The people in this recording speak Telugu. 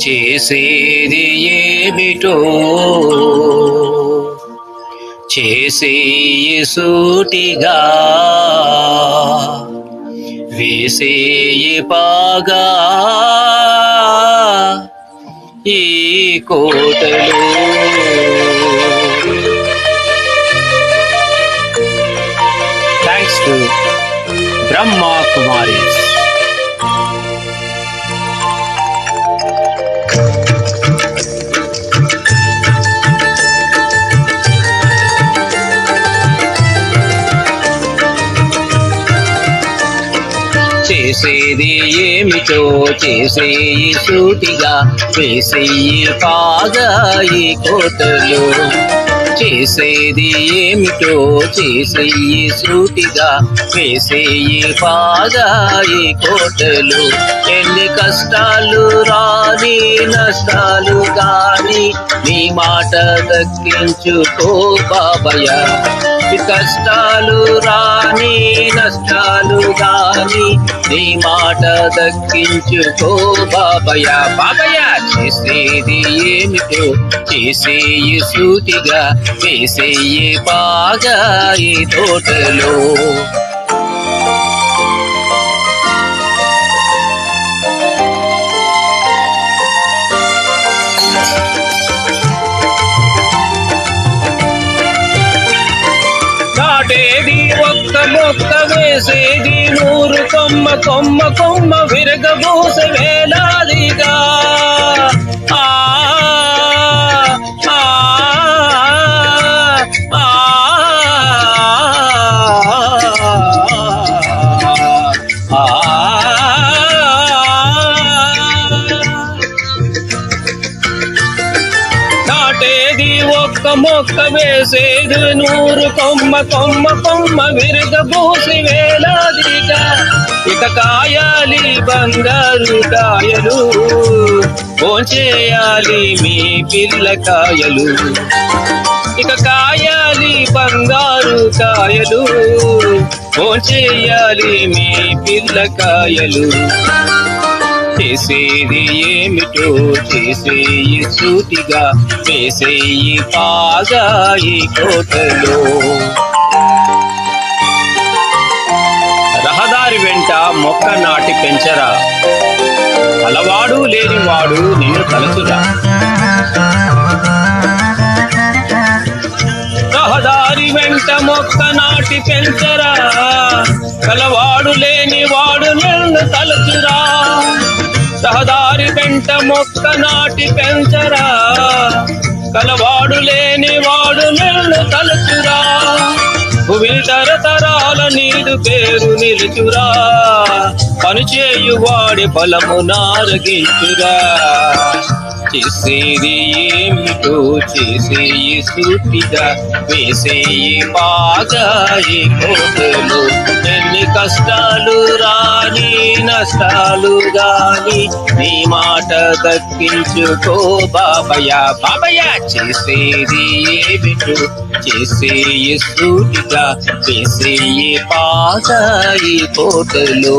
చేసేది ఏమిటో చేసేయి సూటిగా వేసేయి పాగా ఈ కోటలో. Thanks to Brahma Kumari's. చేసేది ఏమిటో చేసేయి సూటిగా వేసేయి పాగా ఈ కోటలో. చేసేది ఏమిటో చేసేయి సూటిగా వేసేయి పాగా ఈ కోటలో. ఎన్ని కష్టాలు రాని నష్టాలు గాని నీ మాట దక్కించుకో బాబయ్య. కష్టాలు రాని నష్టాలు గాని నీ మాట దక్కించుకో బాబయ్య. బాబయ్య చేసేది ఏమిటో చేసేయి సూటిగా వేసేయి బాగా ఈ తోటలో. నాటేది ఒక్క మొక్క వేసేది 100 కొమ్మ కొమ్మ కొమ్మ విరగబూస వేలాదిగా. నాటేది ఒక్క మొక్క వేసేది 100 కొమ్మ కొమ్మ కొమ్మ విరగబూసి వేలాదిగా. ఇక కాయాలి బంగారు కాయలు భోంచేయాలి మీ పిల్లకాయలు. ఇక కాయాలి బంగారు కాయలు భోంచేయాలి మీ పిల్లకాయలు. చేసేది ఏమిటో చేసేయి సూటిగా వేసేయి పాగా ఈ కోటలో. రహదారి వెంట మొక్క నాటి పెంచరా, కలవాడు లేనివాడు నిన్ను తలచురా. రహదారి వెంట మొక్క నాటి పెంచరా, కలవాడు లేనివాడు నిన్ను తలచురా. రహదారి వెంట మొక్క నాటి పెంచరా, కలవాడు లేనివాడు నిన్ను తలచురా. భూమి తరతరాల నీదు పేరు నిలుచురా, పనిచేయువాడి ఫలము నారగించురా. చేసేది ఏమిటో చేసేయి సూటిగా వేసేయి బాగా ఈ కోటలో. ఎన్ని కష్టాలు రాని నష్టాలు గాని నీ మాట దక్కించుకో బాబయ్య. బాబయ్య చేసేది ఏమిటో చేసేయి సూటిగా వేసేయి బాగా ఈ కోటలో.